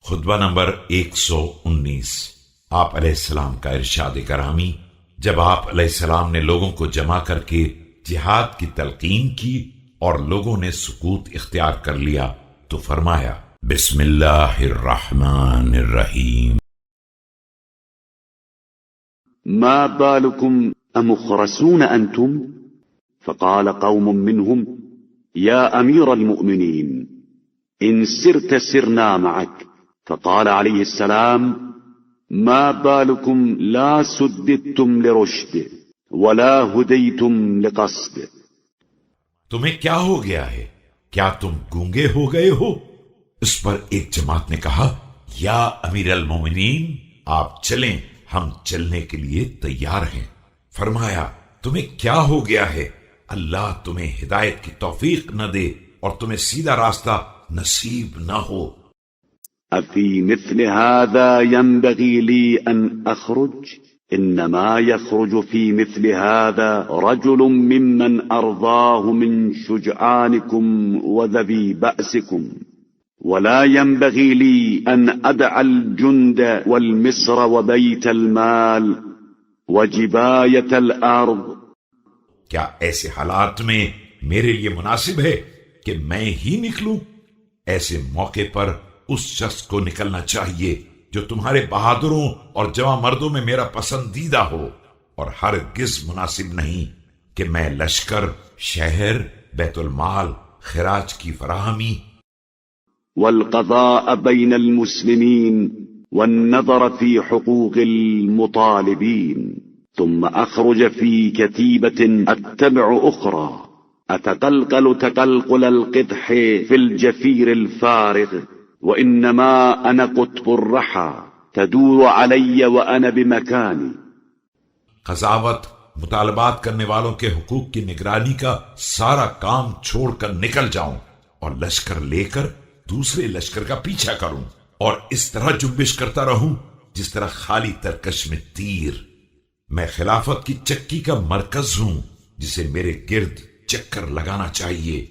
خطبہ نمبر 119۔ آپ علیہ السلام کا ارشاد گرامی، جب آپ علیہ السلام نے لوگوں کو جمع کر کے جہاد کی تلقین کی اور لوگوں نے سکوت اختیار کر لیا تو فرمایا، بسم اللہ الرحمن الرحیم، ما بالكم أمخرسون أنتم؟ فقال قوم منهم يا أمير المؤمنين إن سرت سرنا معك. فقال عليه السلام ما بالكم لا سددتم لرشد ولا هديتم لقصد. تمہیں کیا ہو گیا ہے؟ کیا تم گونگے ہو گئے ہو؟ اس پر ایک جماعت نے کہا، یا امیر المومنین، آپ چلیں، ہم چلنے کے لیے تیار ہیں۔ فرمایا، تمہیں کیا ہو گیا ہے؟ اللہ تمہیں ہدایت کی توفیق نہ دے اور تمہیں سیدھا راستہ نصیب نہ ہو۔ أفي مثل هذا ينبغي لي أن أخرج؟ إنما يخرج في مثل هذا رجل ممن أرضاه من شجعانكم وذوي بأسكم، ولا ينبغي لي أن أدع الجند والمصر وبيت المال وجباية الأرض۔ کیا ایسے حالات میں میرے لیے مناسب ہے کہ میں ہی نکلوں؟ ایسے موقع پر اس شخص کو نکلنا چاہیے جو تمہارے بہادروں اور جواں مردوں میں میرا پسندیدہ ہو، اور ہرگز مناسب نہیں کہ میں لشکر، شہر، بیت المال، خراج کی فراہمی والقضاء بين المسلمين والنظر في حقوق المطالبين، ثم أخرج في كتيبة أتبع أخرى أتقلقل تقلقل القدح في الجفير الفارغ، وإنما أنا قطب الرحى تدور علي وأنا بمكاني۔ قضاوت، مطالبات کرنے والوں کے حقوق کی نگرانی کا سارا کام چھوڑ کر نکل جاؤں اور لشکر لے کر دوسرے لشکر کا پیچھا کروں، اور اس طرح جنبش کرتا رہوں جس طرح خالی ترکش میں تیر۔ میں خلافت کی چکی کا مرکز ہوں جسے میرے گرد چکر لگانا چاہیے۔